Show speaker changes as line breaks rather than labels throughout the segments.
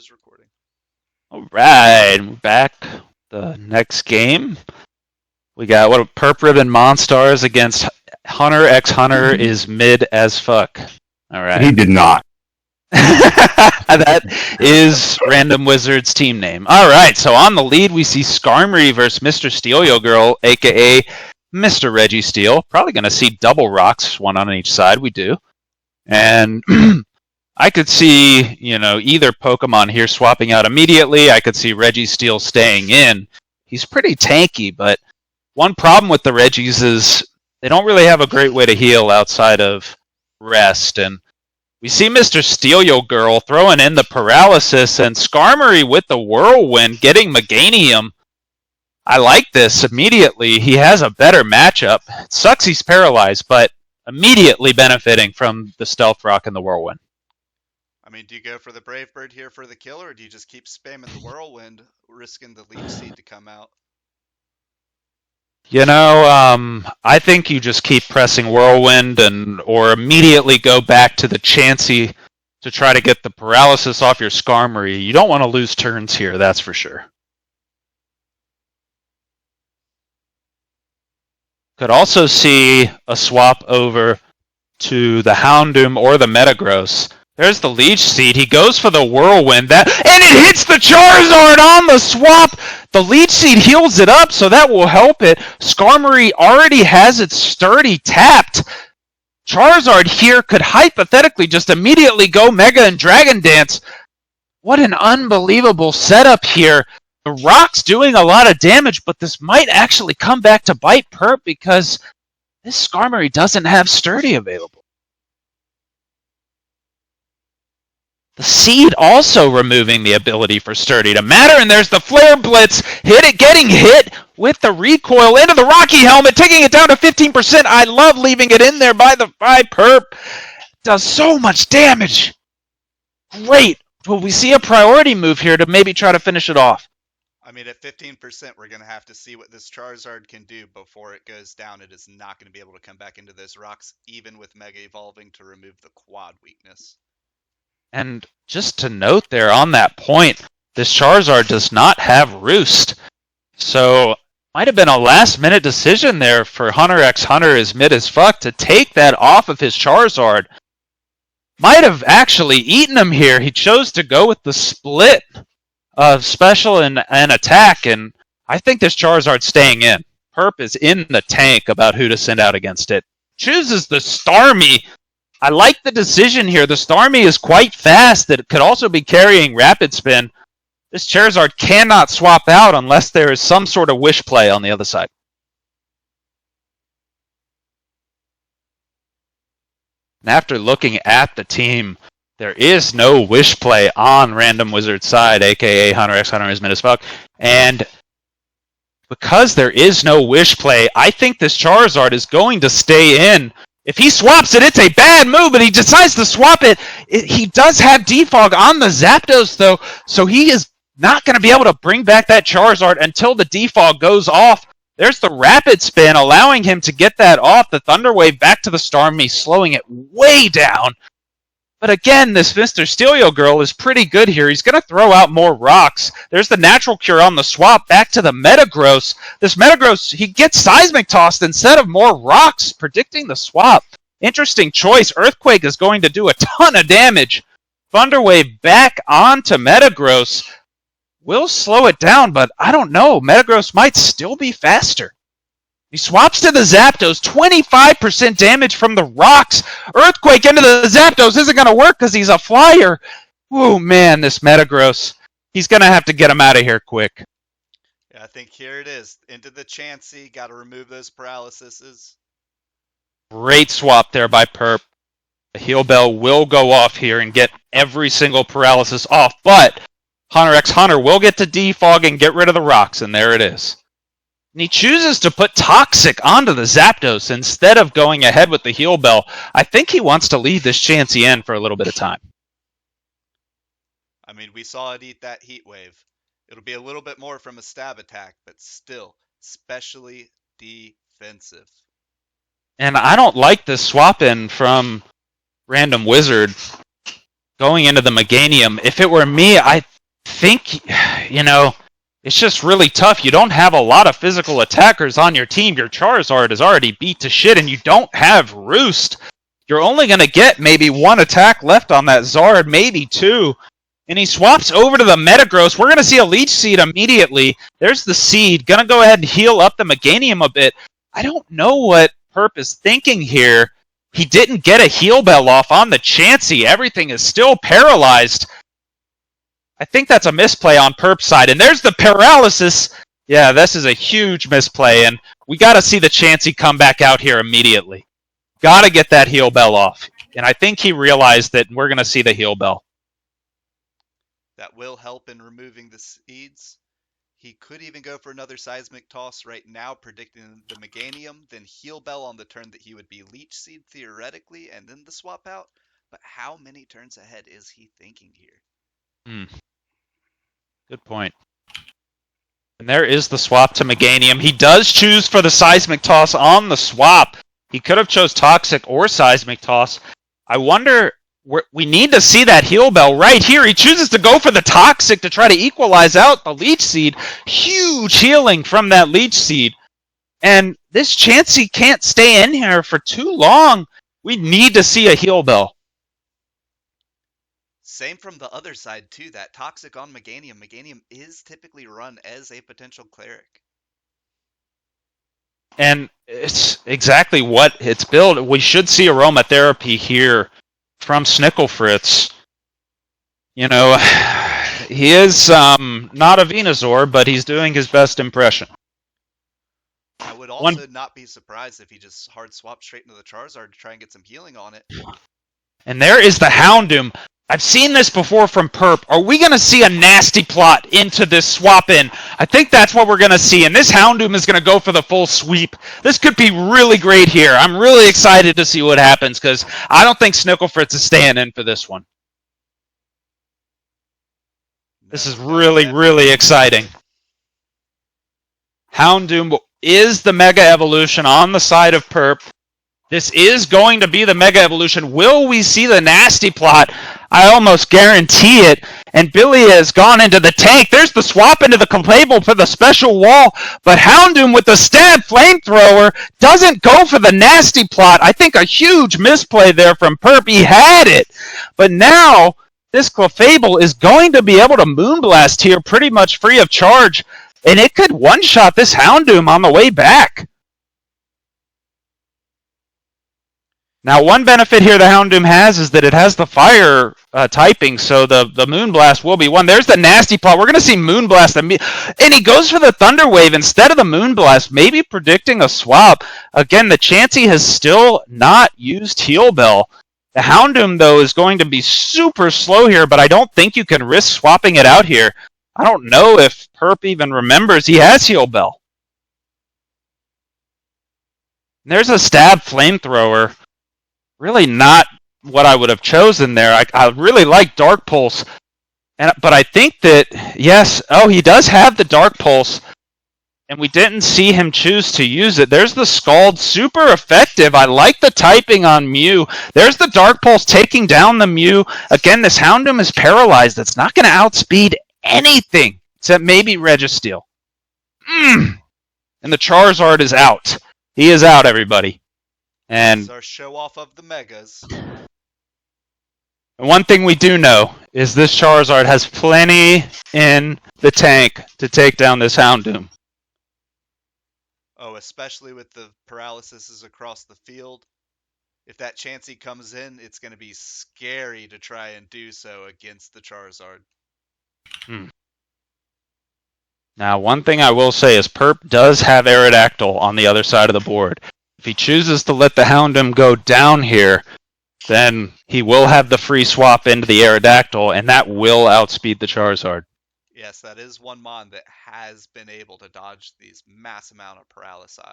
is recording.
All right, we're back. The next game, we got PurpRibbonMonstars against HxHmidAF is mid as fuck. All right.
He did not.
That is Random Wizard's team name. All right, so on the lead, we see Skarmory versus Mr. Steal Girl, a.k.a. Mr. Reggie Steele. Probably going to see double rocks, one on each side. We do. And I could see, either Pokemon here swapping out immediately. I could see Reggie Steele staying in. He's pretty tanky, but one problem with the Reggies is they don't really have a great way to heal outside of rest. And we see Mr. Steal Girl throwing in the paralysis, and Skarmory with the whirlwind getting Meganium. I like this immediately. He has a better matchup. It sucks he's paralyzed, but immediately benefiting from the Stealth Rock and the whirlwind.
I mean, do you go for the Brave Bird here for the kill, or do you just keep spamming the whirlwind, risking the Leech Seed to come out?
I think you just keep pressing whirlwind or immediately go back to the Chansey to try to get the paralysis off your Skarmory. You don't want to lose turns here, that's for sure. Could also see a swap over to the Houndoom or the Metagross. There's the Leech Seed. He goes for the Whirlwind. And it hits the Charizard on the swap! The Leech Seed heals it up, so that will help it. Skarmory already has its Sturdy tapped. Charizard here could hypothetically just immediately go Mega and Dragon Dance. What an unbelievable setup here. The Rock's doing a lot of damage, but this might actually come back to bite Perp because this Skarmory doesn't have Sturdy available. The Seed also removing the ability for Sturdy to matter, and there's the Flare Blitz. Getting hit with the recoil into the Rocky Helmet, taking it down to 15%. I love leaving it in there by Perp. Does so much damage. Great. Will we see a priority move here to maybe try to finish it off?
I mean, at 15%, we're going to have to see what this Charizard can do before it goes down. It is not going to be able to come back into those rocks, even with Mega Evolving to remove the quad weakness.
And just to note there on that point, this Charizard does not have Roost. So might have been a last-minute decision there for HxHmidAF is mid as fuck to take that off of his Charizard. Might have actually eaten him here. He chose to go with the split of special and attack, and I think this Charizard's staying in. Perp is in the tank about who to send out against it. Chooses the Starmie. I like the decision here. The Starmie is quite fast. It could also be carrying Rapid Spin. This Charizard cannot swap out unless there is some sort of wish play on the other side. And after looking at the team, there is no wish play on Random Wizard's side, a.k.a. HxHmidAF is mid as fuck. And because there is no wish play, I think this Charizard is going to stay in. If he swaps it, it's a bad move, but he decides to swap it. He does have Defog on the Zapdos, though, so he is not going to be able to bring back that Charizard until the Defog goes off. There's the Rapid Spin, allowing him to get that off. The Thunder Wave back to the Starmie, slowing it way down. But again, this Mr. Steal Girl is pretty good here. He's going to throw out more rocks. There's the Natural Cure on the swap. Back to the Metagross. This Metagross, he gets Seismic Tossed instead of more rocks, predicting the swap. Interesting choice. Earthquake is going to do a ton of damage. Thunder Wave back onto Metagross. Will slow it down, but I don't know. Metagross might still be faster. He swaps to the Zapdos, 25% damage from the rocks. Earthquake into the Zapdos isn't going to work because he's a flyer. Oh man, this Metagross. He's going to have to get him out of here quick.
Yeah, I think here it is. Into the Chansey, got to remove those paralyses.
Great swap there by Perp. The Heal Bell will go off here and get every single paralysis off, but HxHmidAF will get to defog and get rid of the rocks, and there it is. And he chooses to put Toxic onto the Zapdos instead of going ahead with the Heal Bell. I think he wants to leave this Chansey in for a little bit of time.
I mean, we saw it eat that Heat Wave. It'll be a little bit more from a stab attack, but still, especially defensive. And
I don't like this swap in from Random Wizard. going into the Meganium. If it were me, I think, it's just really tough. You don't have a lot of physical attackers on your team. Your Charizard is already beat to shit, and you don't have Roost. You're only going to get maybe one attack left on that Zard, maybe two. And he swaps over to the Metagross. We're going to see a Leech Seed immediately. There's the Seed. Going to go ahead and heal up the Meganium a bit. I don't know what Perp is thinking here. He didn't get a Heal Bell off on the Chansey. Everything is still paralyzed. I think that's a misplay on Perp's side. And there's the paralysis. Yeah, this is a huge misplay. And we got to see the Chansey come back out here immediately. Got to get that Heal Bell off. And I think he realized that we're going to see the Heal Bell.
That will help in removing the seeds. He could even go for another Seismic Toss right now, predicting the Meganium, then Heal Bell on the turn that he would be Leech Seed theoretically, and then the swap out. But how many turns ahead is he thinking here?
Good point. And there is the swap to Meganium. He does choose for the Seismic Toss on the swap. He could have chose Toxic or Seismic Toss. I wonder... We need to see that Heal Bell right here. He chooses to go for the Toxic to try to equalize out the Leech Seed. Huge healing from that Leech Seed. And this Chansey can't stay in here for too long. We need to see a Heal Bell.
Same from the other side, too. That Toxic on Meganium. Meganium is typically run as a potential Cleric.
And it's exactly what it's built. We should see Aromatherapy here from Snicklefritz. He is not a Venusaur, but he's doing his best impression.
I would also not be surprised if he just hard swapped straight into the Charizard to try and get some healing on it.
And there is the Houndoom. I've seen this before from Perp. Are we going to see a nasty plot into this swap in? I think that's what we're going to see. And this Houndoom is going to go for the full sweep. This could be really great here. I'm really excited to see what happens because I don't think Snicklefritz is staying in for this one. This is really, really exciting. Houndoom is the Mega Evolution on the side of Perp. This is going to be the Mega Evolution. Will we see the nasty plot? I almost guarantee it. And Billy has gone into the tank. There's the swap into the Clefable for the special wall. But Houndoom with the stab flamethrower doesn't go for the nasty plot. I think a huge misplay there from Perp. He had it. But now this Clefable is going to be able to Moonblast here pretty much free of charge. And it could one-shot this Houndoom on the way back. Now, one benefit here the Houndoom has is that it has the fire typing, so the Moonblast will be one. There's the nasty plot. We're going to see Moonblast. And he goes for the Thunder Wave instead of the Moonblast, maybe predicting a swap. Again, the Chansey has still not used Heal Bell. The Houndoom, though, is going to be super slow here, but I don't think you can risk swapping it out here. I don't know if Perp even remembers he has Heal Bell. There's a stab flamethrower. Really not what I would have chosen there. I really like Dark Pulse. But I think that, yes, he does have the Dark Pulse. And we didn't see him choose to use it. There's the Scald, super effective. I like the typing on Mew. There's the Dark Pulse taking down the Mew. Again, this Houndoom is paralyzed. It's not going to outspeed anything except maybe Registeel. And the Charizard is out. He is out, everybody. And
this is our show off of the Megas.
And one thing we do know is this Charizard has plenty in the tank to take down this Houndoom.
Oh, especially with the paralysis across the field. If that Chansey comes in, it's going to be scary to try and do so against the Charizard.
Now, one thing I will say is Perp does have Aerodactyl on the other side of the board. If he chooses to let the Houndoom go down here, then he will have the free swap into the Aerodactyl, and that will outspeed the Charizard.
Yes, that is one mon that has been able to dodge these mass amount of paralysis.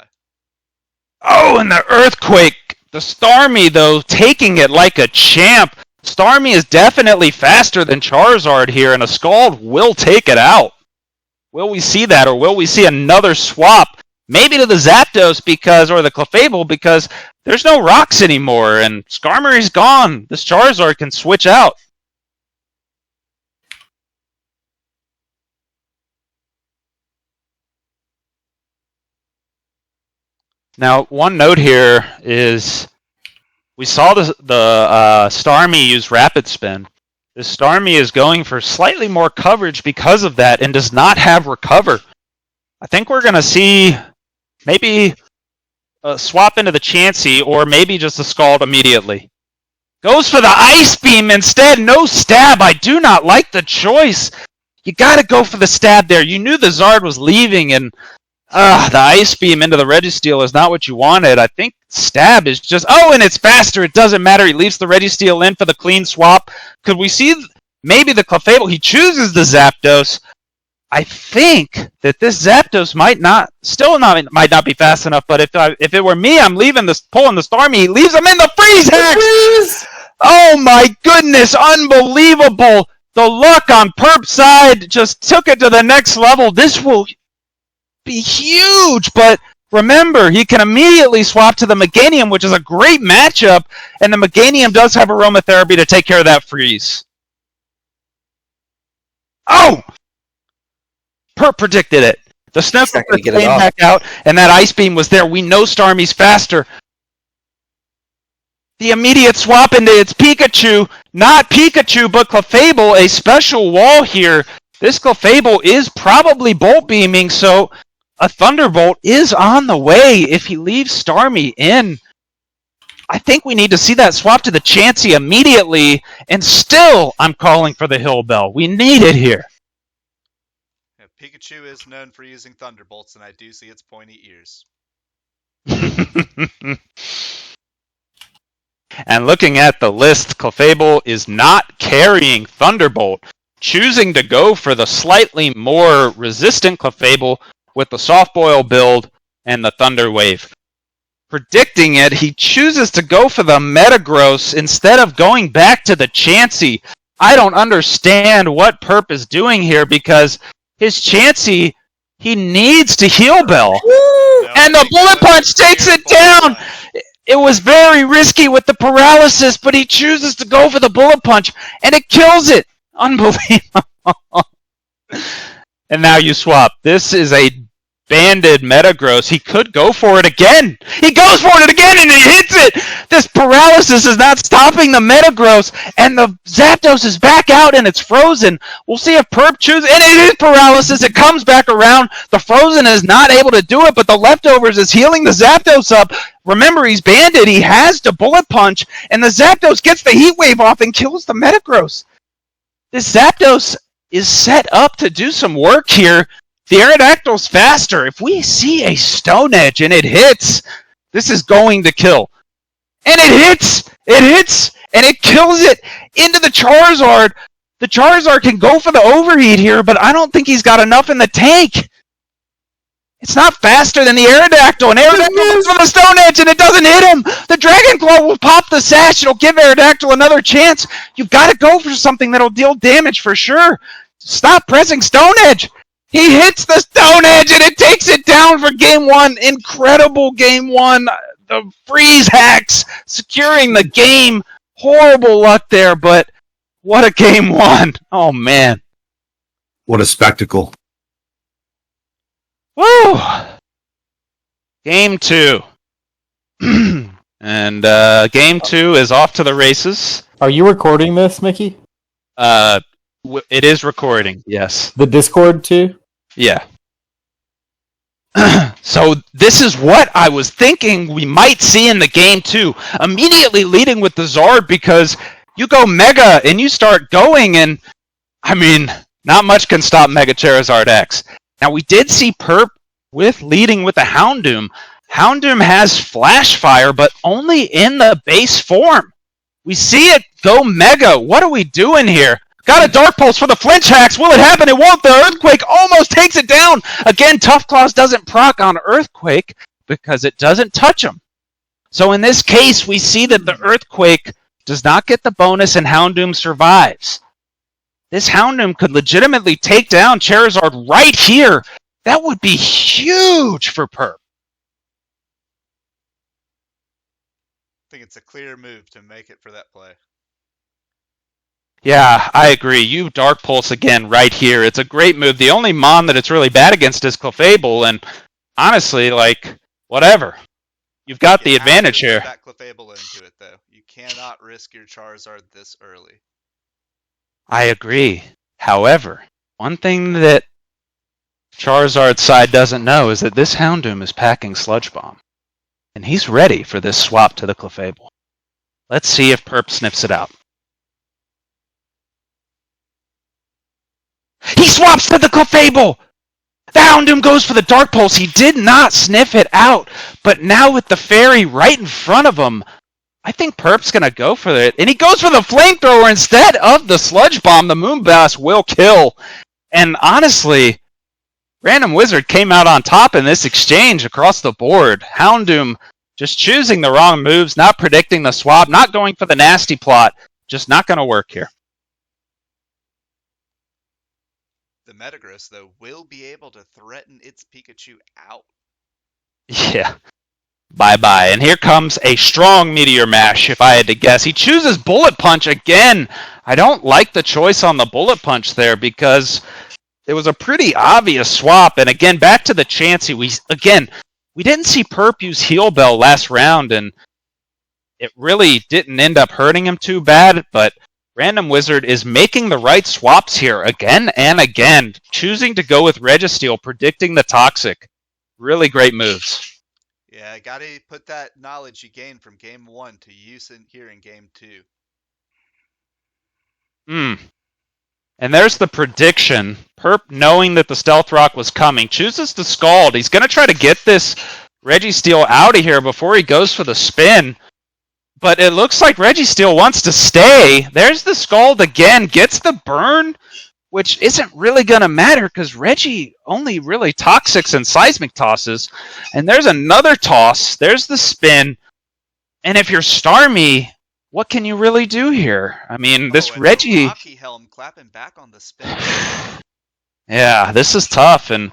Oh, and the Earthquake! The Starmie, though, taking it like a champ. Starmie is definitely faster than Charizard here, and a Scald will take it out. Will we see that, or will we see another swap? Maybe to the Zapdos or the Clefable, because there's no rocks anymore, and Skarmory's gone. This Charizard can switch out. Now, one note here is we saw the Starmie use Rapid Spin. The Starmie is going for slightly more coverage because of that and does not have Recover. I think we're going to see maybe a swap into the Chansey or maybe just a Scald immediately. Goes for the Ice Beam instead. No stab. I do not like the choice. You got to go for the stab there. You knew the Zard was leaving, and the Ice Beam into the Registeel is not what you wanted. I think stab is just... Oh, and it's faster. It doesn't matter. He leaves the Registeel in for the clean swap. Could we see maybe the Clefable? He chooses the Zapdos. I think that this Zapdos might not be fast enough, but if it were me, I'm pulling the Starmie. He leaves him in the Freeze Hex! Oh my goodness, unbelievable. The luck on Perp's side just took it to the next level. This will be huge, but remember, he can immediately swap to the Meganium, which is a great matchup, and the Meganium does have Aromatherapy to take care of that freeze. Oh! Perp predicted it. The Sniffle came back out, and that Ice Beam was there. We know Starmie's faster. The immediate swap into its Pikachu. Not Pikachu, but Clefable. A special wall here. This Clefable is probably Bolt Beaming, so a Thunderbolt is on the way if he leaves Starmie in. I think we need to see that swap to the Chansey immediately, and still I'm calling for the Hill Bell. We need it here.
Pikachu is known for using Thunderbolts, and I do see its pointy ears.
And looking at the list, Clefable is not carrying Thunderbolt, choosing to go for the slightly more resistant Clefable with the Soft Boil build and the Thunder Wave. Predicting it, he chooses to go for the Metagross instead of going back to the Chansey. I don't understand what Perp is doing here because his Chansey, he needs to Heal Bell. And the Bullet Punch takes it down. It was very risky with the paralysis, but he chooses to go for the Bullet Punch, and it kills it. Unbelievable. And now you swap. This is a banded Metagross. He could go for it again. He goes for it again, and he hits it. This paralysis is not stopping the Metagross, and the Zapdos is back out, and it's frozen. We'll see if Perp chooses, and it is paralysis. It comes back around. The frozen is not able to do it, but the leftovers is healing the Zapdos up. Remember, he's banded. He has the Bullet Punch, and the Zapdos gets the Heat Wave off and kills the Metagross. This Zapdos is set up to do some work here. The Aerodactyl's faster. If we see a Stone Edge and it hits, this is going to kill. And it hits! It hits! And it kills it into the Charizard. The Charizard can go for the Overheat here, but I don't think he's got enough in the tank. It's not faster than the Aerodactyl. And Aerodactyl goes for the Stone Edge and it doesn't hit him. The Dragon Claw will pop the sash. It'll give Aerodactyl another chance. You've got to go for something that'll deal damage for sure. Stop pressing Stone Edge. He hits the Stone Edge and it takes it down for game one. Incredible game one. The freeze hacks securing the game. Horrible luck there, but what a game one. Oh, man.
What a spectacle.
Woo! Game two. And game two is off to the races.
Are you recording this, Mickey?
It is recording, yes.
The Discord too?
Yeah. So this is what I was thinking we might see in the game two. Immediately leading with the Zard because you go Mega and you start going and, I mean, not much can stop Mega Charizard X. Now we did see Perp leading with the Houndoom. Houndoom has Flash Fire, but only in the base form. We see it go Mega. What are we doing here? Got a Dark Pulse for the Flinch Hacks. Will it happen? It won't. The Earthquake almost takes it down. Again, Tough Claws doesn't proc on Earthquake because it doesn't touch him. So in this case, we see that the Earthquake does not get the bonus and Houndoom survives. This Houndoom could legitimately take down Charizard right here. That would be huge for Perp.
I think it's a clear move to make it for that play.
Yeah, I agree. You Dark Pulse again right here. It's a great move. The only Mon that it's really bad against is Clefable, and honestly, like, whatever. you've got
You
the
have to
advantage
put
here.
that Clefable into it, though. You cannot risk your Charizard this early.
I agree. However, one thing that Charizard's side doesn't know is that this Houndoom is packing Sludge Bomb. And he's ready for this swap to the Clefable. Let's see if Perp sniffs it out. He swaps to the Clefable! The Houndoom goes for the Dark Pulse. He did not sniff it out. But now with the Fairy right in front of him, I think Perp's going to go for it. And he goes for the Flamethrower instead of the Sludge Bomb. The Moonblast will kill. And honestly, Random Wizard came out on top in this exchange across the board. Houndoom just choosing the wrong moves, not predicting the swap, not going for the nasty plot. Just not going to work here.
The Metagross, though, will be able to threaten its Pikachu out.
Yeah. Bye-bye. And here comes a strong Meteor Mash, if I had to guess. He chooses Bullet Punch again. I don't like the choice on the Bullet Punch there because it was a pretty obvious swap. And again, back to the Chansey. We didn't see Perp use Heal Bell last round, and it really didn't end up hurting him too bad, but Random Wizard is making the right swaps here again and again, choosing to go with Registeel, predicting the Toxic. Really great moves.
Yeah, got to put that knowledge you gained from Game 1 to use in here in Game 2.
And there's the prediction. Perp, knowing that the Stealth Rock was coming, chooses to Scald. He's going to try to get this Registeel out of here before he goes for the spin. But it looks like Registeel wants to stay. There's the Scald again. Gets the burn, which isn't really going to matter because Reggie only really Toxics and Seismic tosses. And there's another toss. There's the spin. And if you're Starmie, what can you really do here? I mean, this Reggie...
Rocky Helm clapping back on the spin.
Yeah, this is tough. And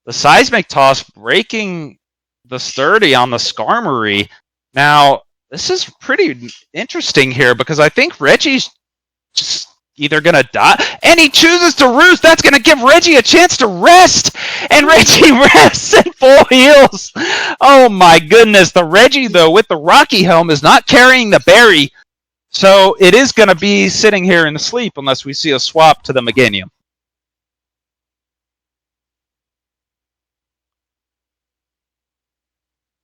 the Seismic toss breaking the Sturdy on the Skarmory. Now, this is pretty interesting here because I think Reggie's just either going to die, and he chooses to roost. That's going to give Reggie a chance to rest, and Reggie rests in full heals. Oh my goodness. The Reggie, though, with the Rocky Helm is not carrying the berry, so it is going to be sitting here in the sleep unless we see a swap to the Meganium.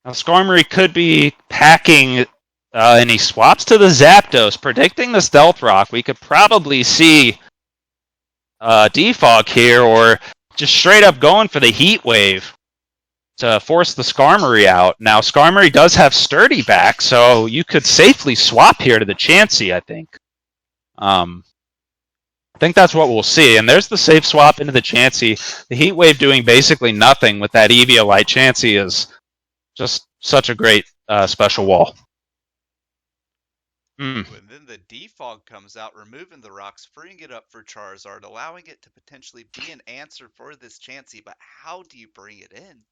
Now, Skarmory could be packing, and he swaps to the Zapdos, predicting the Stealth Rock. We could probably see Defog here, or just straight up going for the Heat Wave to force the Skarmory out. Now, Skarmory does have Sturdy back, so you could safely swap here to the Chansey, I think. I think that's what we'll see. And there's the safe swap into the Chansey. The Heat Wave doing basically nothing with that Eviolite. Chansey is just such a great special wall.
And then the Defog comes out, removing the rocks, freeing it up for Charizard, allowing it to potentially be an answer for this Chansey. But how do you bring it in?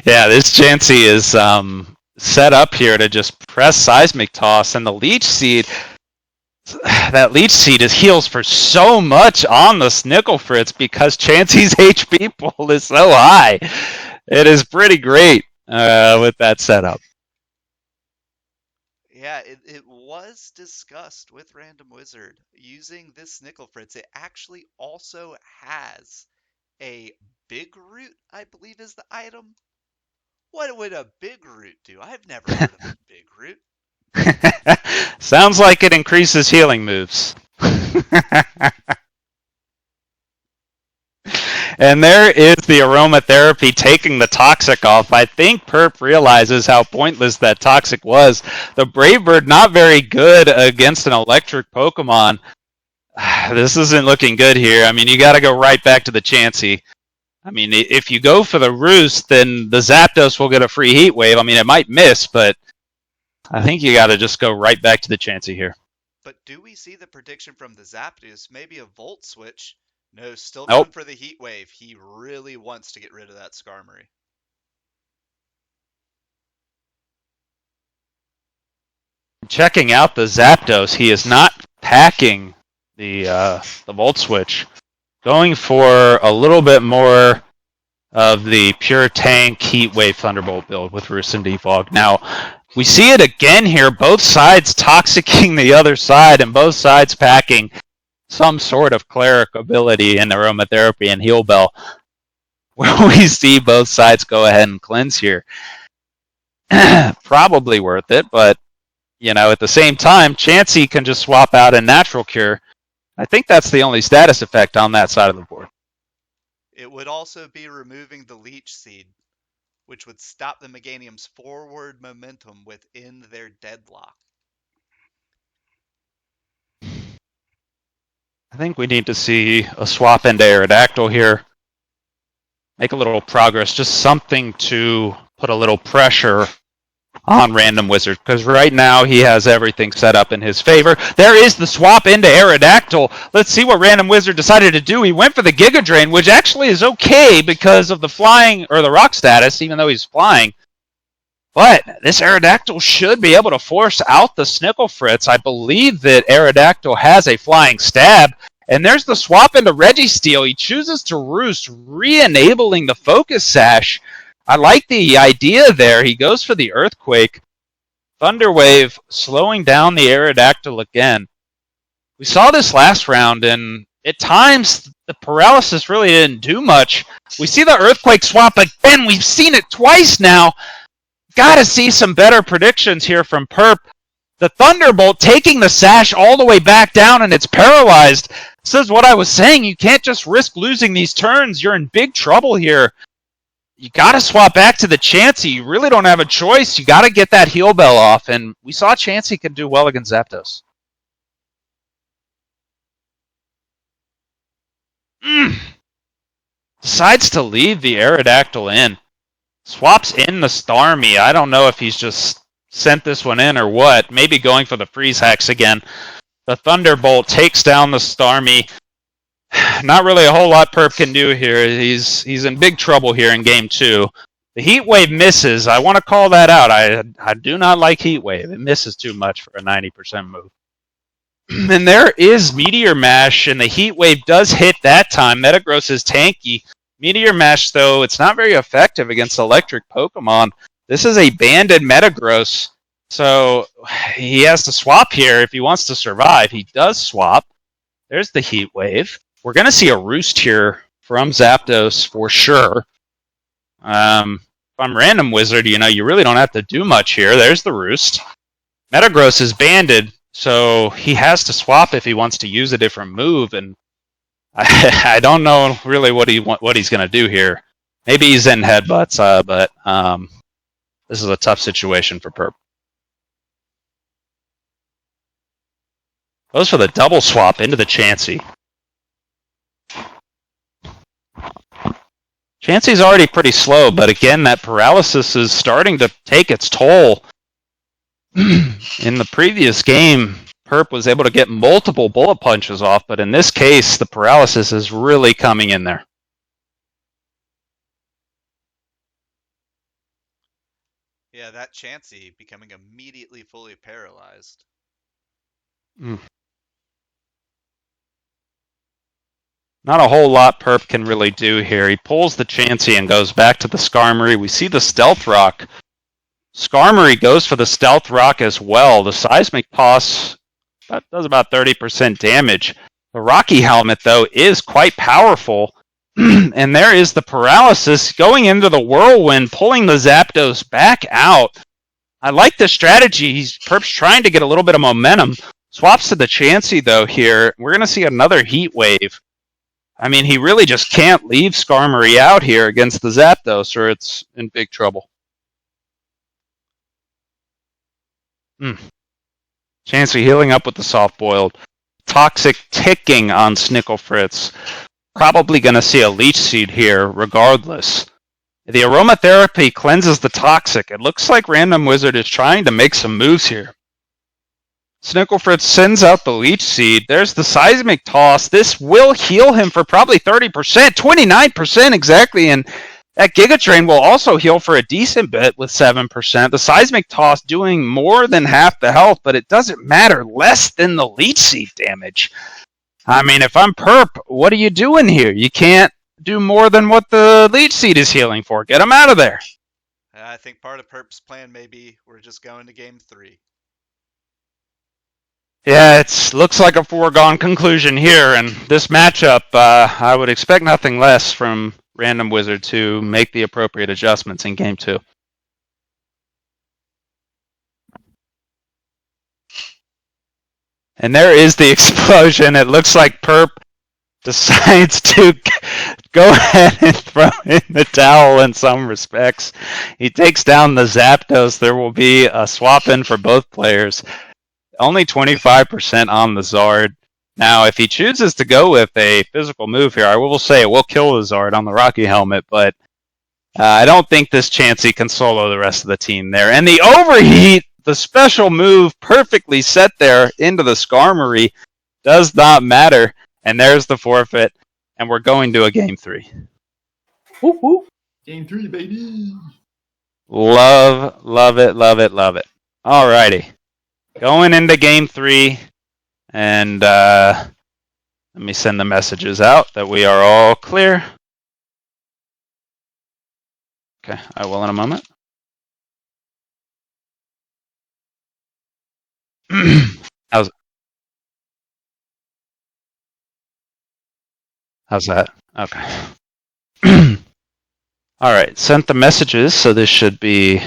Yeah, this Chansey is set up here to just press Seismic Toss, and the Leech Seed, that Leech Seed is heals for so much on the Snickle Fritz because Chansey's HP pool is so high. It is pretty great with that setup.
Yeah, it was discussed with Random Wizard using this Snickle Fritz. It actually also has a Big Root, I believe is the item. What would a Big Root do? I've never heard of a Big Root.
Sounds like it increases healing moves. And there is the aromatherapy taking the Toxic off. I think Perp realizes how pointless that Toxic was. The Brave Bird not very good against an electric Pokemon. This isn't looking good here. I mean, you got to go right back to the Chansey. I mean, if you go for the Roost, then the Zapdos will get a free Heat Wave. I mean, it might miss, but I think you got to just go right back to the Chansey here.
But do we see the prediction from the Zapdos? Maybe a Volt Switch? No, still
Nope.
going for the Heat Wave. He really wants to get rid of that Skarmory.
Checking out the Zapdos, he is not packing the Volt Switch. Going for a little bit more of the pure tank Heatwave Thunderbolt build with Roost and Defog. Now, we see it again here, both sides toxicking the other side and both sides packing some sort of cleric ability in Aromatherapy and Heal Bell, where we see both sides go ahead and cleanse here. Probably worth it, but at the same time, Chansey can just swap out a Natural Cure. I think that's the only status effect on that side of the board.
It would also be removing the Leech Seed, which would stop the Meganium's forward momentum within their deadlock.
I think we need to see a swap into Aerodactyl here. Make a little progress, just something to put a little pressure on Random Wizard, because right now he has everything set up in his favor. There is the swap into Aerodactyl. Let's see what Random Wizard decided to do. He went for the Giga Drain, which actually is okay because of the flying, or the rock status, even though he's flying. But this Aerodactyl should be able to force out the Snicklefritz. I believe that Aerodactyl has a flying stab. And there's the swap into Registeel. He chooses to Roost, re-enabling the Focus Sash. I like the idea there. He goes for the Earthquake. Thunderwave slowing down the Aerodactyl again. We saw this last round, and at times the paralysis really didn't do much. We see the Earthquake swap again. We've seen it twice now. Gotta see some better predictions here from Perp. The Thunderbolt taking the Sash all the way back down, and it's paralyzed. This is what I was saying. You can't just risk losing these turns. You're in big trouble here. You got to swap back to the Chansey. You really don't have a choice. You got to get that Heal Bell off, and we saw Chansey can do well against Zapdos. Decides to leave the Aerodactyl in. Swaps in the Starmie. I don't know if he's just sent this one in or what. Maybe going for the Freeze Hex again. The Thunderbolt takes down the Starmie. Not really a whole lot Perp can do here. He's in big trouble here in Game 2. The Heat Wave misses. I want to call that out. I do not like Heat Wave. It misses too much for a 90% move. And there is Meteor Mash, and the Heat Wave does hit that time. Metagross is tanky. Meteor Mash, though, it's not very effective against electric Pokemon. This is a banded Metagross, so he has to swap here if he wants to survive. He does swap. There's the Heat Wave. We're going to see a Roost here from Zapdos for sure. If I'm Random Wizard, you really don't have to do much here. There's the Roost. Metagross is banded, so he has to swap if he wants to use a different move, and I don't know really what he's going to do here. Maybe he's in Headbutts, but this is a tough situation for Perp. Goes for the double swap into the Chansey. Chansey's already pretty slow, but again, that paralysis is starting to take its toll. In the previous game, Perp was able to get multiple bullet punches off, but in this case, the paralysis is really coming in there.
Yeah, that Chansey becoming immediately fully paralyzed.
Not a whole lot Perp can really do here. He pulls the Chansey and goes back to the Skarmory. We see the Stealth Rock. Skarmory goes for the Stealth Rock as well. The Seismic Toss does about 30% damage. The Rocky Helmet, though, is quite powerful. And there is the paralysis going into the Whirlwind, pulling the Zapdos back out. I like the strategy. Perp's trying to get a little bit of momentum. Swaps to the Chansey, though, here. We're going to see another Heat Wave. I mean, he really just can't leave Skarmory out here against the Zapdos, or it's in big trouble. Chansey healing up with the Soft Boiled. Toxic ticking on Snicklefritz. Probably going to see a Leech Seed here, regardless. The Aromatherapy cleanses the Toxic. It looks like Random Wizard is trying to make some moves here. Snicklefritz sends out the Leech Seed. There's the Seismic Toss. This will heal him for probably 30%, 29% exactly, and that Giga Drain will also heal for a decent bit with 7%. The Seismic Toss doing more than half the health, but it doesn't matter, less than the Leech Seed damage. I mean, if I'm Perp, what are you doing here? You can't do more than what the leech seed is healing for. Get him out of there.
I think part of Perp's plan may be we're just going to game 3.
Yeah, it looks like a foregone conclusion here, and this matchup, I would expect nothing less from Random Wizard to make the appropriate adjustments in game 2. And there is the explosion. It looks like Perp decides to go ahead and throw in the towel in some respects. He takes down the Zapdos. There will be a swap in for both players. Only 25% on the Zard. Now, if he chooses to go with a physical move here, I will say it will kill the Zard on the Rocky Helmet, but I don't think this Chansey can solo the rest of the team there. And the overheat, the special move perfectly set there into the Skarmory, does not matter. And there's the forfeit, and we're going to a game 3.
Whoop, whoop.
Game 3, baby.
Love it. Alrighty. Going into game 3, and let me send the messages out that we are all clear. Okay, I will in a moment. How's that? Okay. Alright, sent the messages, so this should be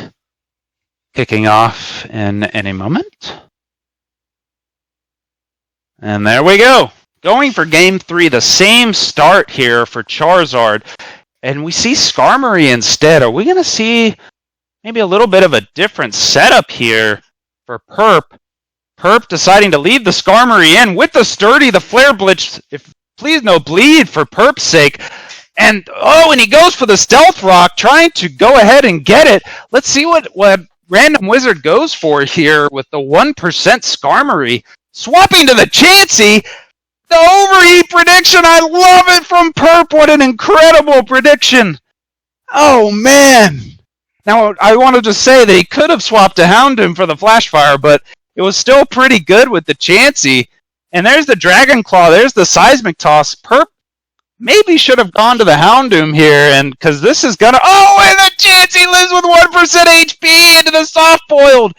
kicking off in any moment. And there we go. Going for game 3, the same start here for Charizard. And we see Skarmory instead. Are we going to see maybe a little bit of a different setup here for Perp? Perp deciding to leave the Skarmory in with the Sturdy, the Flare Blitz. Please no bleed for Perp's sake. And he goes for the Stealth Rock, trying to go ahead and get it. Let's see what Random Wizard goes for here with the 1% Skarmory. Swapping to the Chansey. The overheat prediction. I love it from Perp. What an incredible prediction. Oh, man. Now, I wanted to say that he could have swapped to Houndoom for the Flash Fire, but it was still pretty good with the Chansey. And there's the Dragon Claw. There's the Seismic Toss. Perp maybe should have gone to the Houndoom here, and because this is gonna. And the Chansey lives with 1% HP into the Soft Boiled.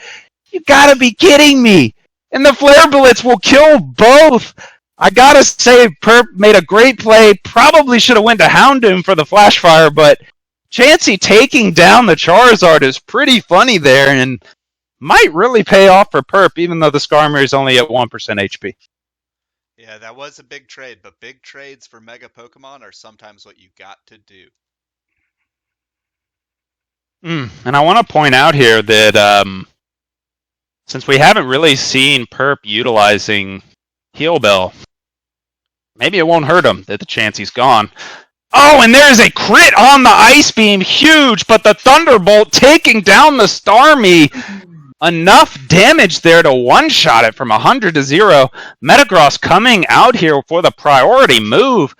You gotta be kidding me. And the Flare Blitz will kill both. I gotta say, Perp made a great play. Probably should have went to Houndoom for the Flash Fire, but Chansey taking down the Charizard is pretty funny there, and might really pay off for Perp, even though the Skarmory is only at 1% HP.
Yeah, that was a big trade, but big trades for Mega Pokemon are sometimes what you got to do.
And I want to point out here that since we haven't really seen Perp utilizing Heal Bell, maybe it won't hurt him that the Chansey's gone. And there's a crit on the Ice Beam, huge, but the Thunderbolt taking down the Starmie. Enough damage there to one-shot it from 100 to 0. Metagross coming out here for the priority move,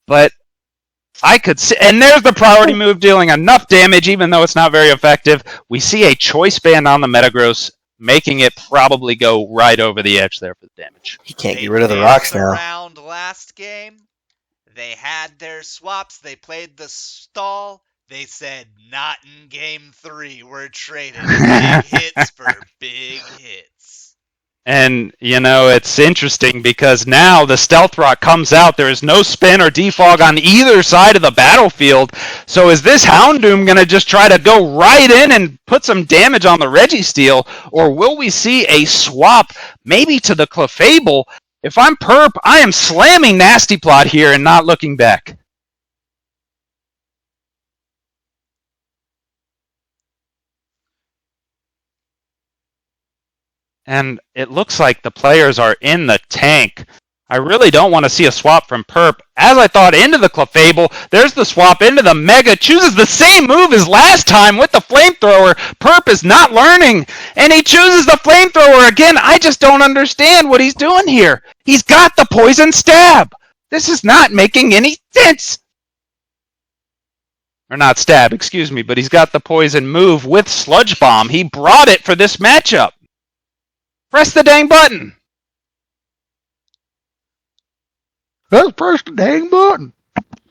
but I could see, and there's the priority move dealing enough damage, even though it's not very effective. We see a Choice Band on the Metagross, making it probably go right over the edge there for the damage.
He can't get rid of the rocks now.
Around last game, they had their swaps. They played the stall. They said, not in game 3. We're trading big hits for big hits.
And, it's interesting because now the Stealth Rock comes out. There is no spin or defog on either side of the battlefield. So is this Houndoom going to just try to go right in and put some damage on the Registeel? Or will we see a swap maybe to the Clefable? If I'm Perp, I am slamming Nasty Plot here and not looking back. And it looks like the players are in the tank. I really don't want to see a swap from Perp. As I thought, into the Clefable. There's the swap into the Mega. Chooses the same move as last time with the Flamethrower. Perp is not learning. And he chooses the Flamethrower again. I just don't understand what he's doing here. He's got the Poison Stab. This is not making any sense. Or not Stab, excuse me. But he's got the Poison move with Sludge Bomb. He brought it for this matchup. Press the dang button. Let's press the dang button.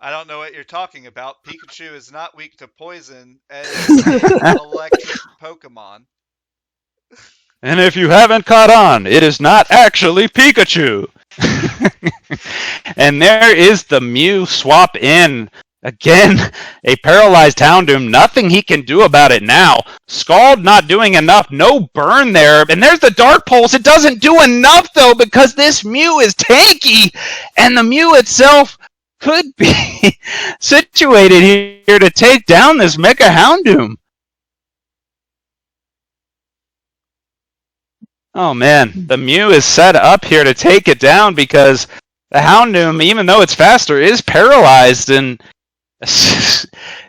I don't know what you're talking about. Pikachu is not weak to poison as an electric Pokemon.
And if you haven't caught on, it is not actually Pikachu. And there is the Mew swap in. Again, a paralyzed Houndoom. Nothing he can do about it now. Scald not doing enough. No burn there. And there's the Dark Pulse. It doesn't do enough, though, because this Mew is tanky. And the Mew itself could be situated here to take down this Mega Houndoom. Oh, man. The Mew is set up here to take it down because the Houndoom, even though it's faster, is paralyzed. And it's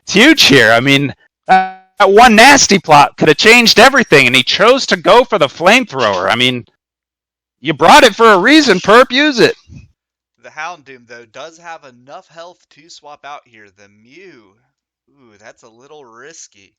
huge here. I mean, that one nasty plot could have changed everything, and he chose to go for the flamethrower. I mean, you brought it for a reason, Perp. Use it.
The Houndoom, though, does have enough health to swap out here. The Mew, ooh, that's a little risky.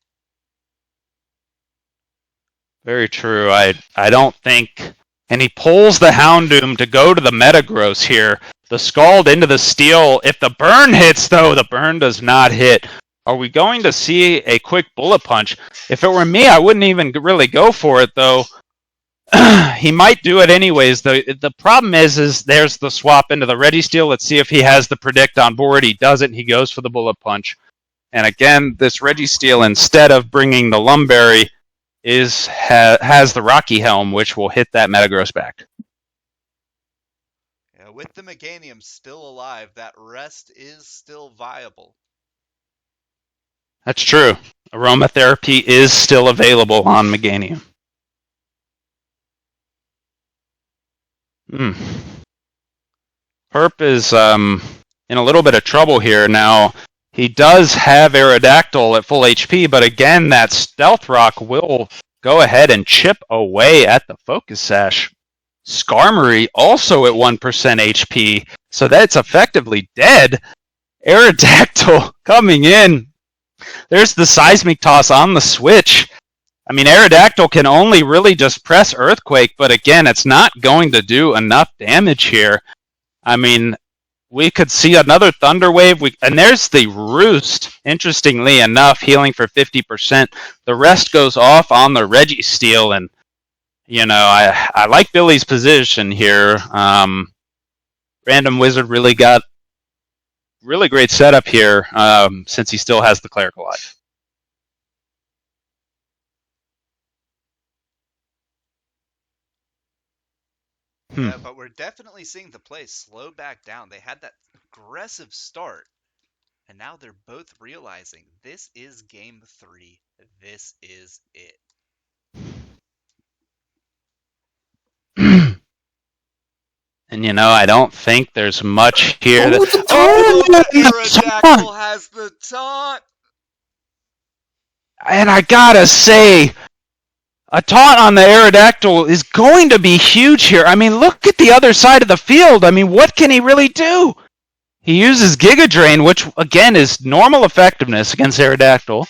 Very true. I don't think... And he pulls the Houndoom to go to the Metagross here. The Scald into the Steel. If the burn hits, though, the burn does not hit. Are we going to see a quick Bullet Punch? If it were me, I wouldn't even really go for it, though. He might do it anyways. The problem is there's the swap into the Registeel. Let's see if he has the Predict on board. He doesn't. He goes for the Bullet Punch. And again, this Registeel, instead of bringing the Lumberry, has the Rocky Helm, which will hit that Metagross back.
Yeah, with the Meganium still alive, that rest is still viable.
That's true. Aromatherapy is still available on Meganium. Perp is in a little bit of trouble here now. He does have Aerodactyl at full HP, but again, that Stealth Rock will go ahead and chip away at the Focus Sash. Skarmory also at 1% HP, so that's effectively dead. Aerodactyl coming in. There's the Seismic Toss on the switch. I mean, Aerodactyl can only really just press Earthquake, but again, it's not going to do enough damage here. I mean, we could see another Thunder Wave, and there's the Roost, interestingly enough, healing for 50%. The rest goes off on the Registeel, and, you know, I like Billy's position here. Random Wizard really got really great setup here, since he still has the Clerical Life.
Yeah, but we're definitely seeing the play slow back down. They had that aggressive start, and now they're both realizing this is game 3. This is it.
And, you know, I don't think there's much here.
Aerodactyl has the taunt!
And I gotta say, a taunt on the Aerodactyl is going to be huge here. I mean, look at the other side of the field. I mean, what can he really do? He uses Giga Drain, which, again, is normal effectiveness against Aerodactyl.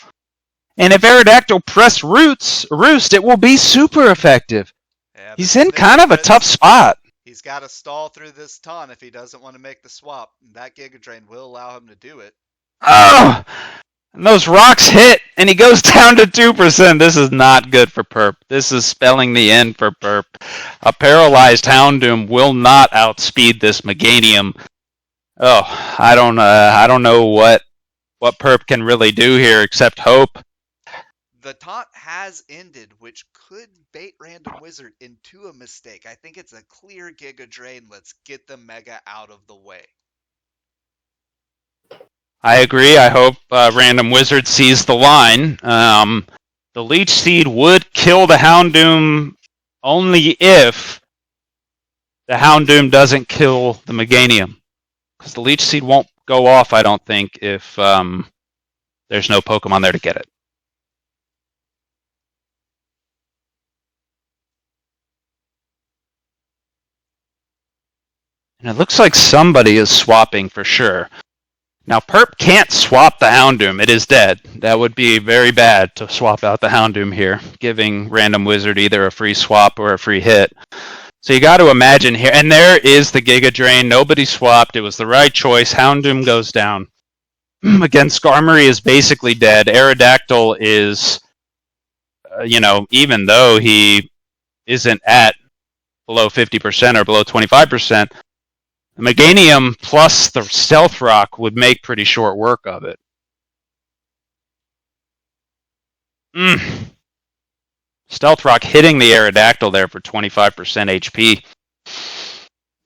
And if Aerodactyl press Roost, it will be super effective.
Yeah,
he's in kind of a tough spot.
He's got to stall through this taunt if he doesn't want to make the swap. That Giga Drain will allow him to do it.
Oh! And those rocks hit, and he goes down to 2%. This is not good for Perp. This is spelling the end for Perp. A paralyzed Houndoom will not outspeed this Meganium. Oh, I don't know what Perp can really do here except hope.
The taunt has ended, which could bait Random Wizard into a mistake. I think it's a clear Giga Drain. Let's get the Mega out of the way.
I agree. I hope Random Wizard sees the line. The Leech Seed would kill the Houndoom only if the Houndoom doesn't kill the Meganium. Because the Leech Seed won't go off, I don't think, if there's no Pokemon there to get it. And it looks like somebody is swapping for sure. Now, Perp can't swap the Houndoom. It is dead. That would be very bad to swap out the Houndoom here, giving Random Wizard either a free swap or a free hit. So you got to imagine here, and there is the Giga Drain. Nobody swapped. It was the right choice. Houndoom goes down. Again, Skarmory is basically dead. Aerodactyl is, even though he isn't at below 50% or below 25%, the Meganium plus the Stealth Rock would make pretty short work of it. Stealth Rock hitting the Aerodactyl there for 25% HP.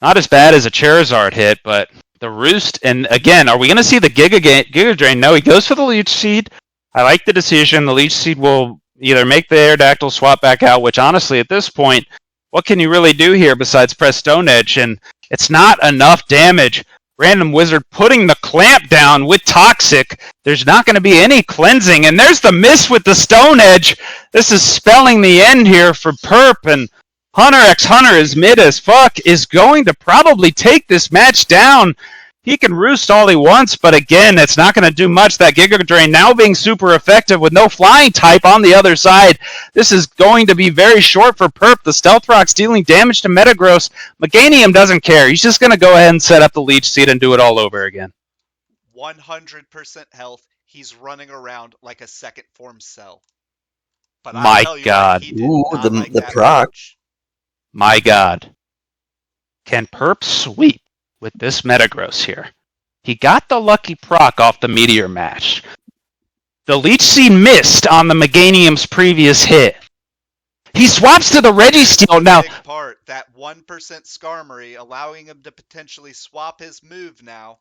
Not as bad as a Charizard hit, but the Roost, and again, are we going to see the Giga Drain? No, he goes for the Leech Seed. I like the decision. The Leech Seed will either make the Aerodactyl swap back out, which honestly, at this point, what can you really do here besides press Stone Edge? And it's not enough damage. Random Wizard putting the clamp down with Toxic. There's not going to be any cleansing. And there's the miss with the Stone Edge. This is spelling the end here for Perp. And HxHmidAF is mid as fuck, is going to probably take this match down. He can roost all he wants, but again, it's not going to do much. That Giga Drain now being super effective with no flying type on the other side. This is going to be very short for Perp. The Stealth Rock's dealing damage to Metagross. Meganium doesn't care. He's just going to go ahead and set up the Leech Seed and do it all over again.
100% health. He's running around like a second form cell. But
My God.
Ooh, the proc.
My God. Can Perp sweep with this Metagross here? He got the lucky proc off the Meteor match. The Leech Seed missed on the Meganium's previous hit. He swaps to the Registeel now.
Big part, that 1% Skarmory allowing him to potentially swap his move now.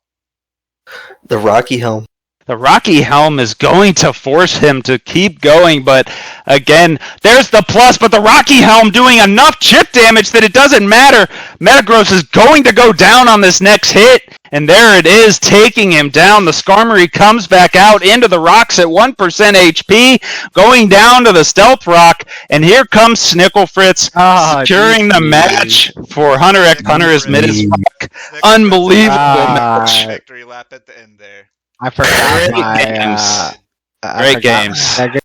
The Rocky Helm.
The Rocky Helm is going to force him to keep going, but again, there's the plus, but the Rocky Helm doing enough chip damage that it doesn't matter. Metagross is going to go down on this next hit, and there it is, taking him down. The Skarmory comes back out into the rocks at 1% HP, going down to the Stealth Rock, and here comes Snicklefritz securing the match for HxHmidAF is mid as fuck. Unbelievable match.
Victory lap at the end there.
I forgot
Great games. Great games.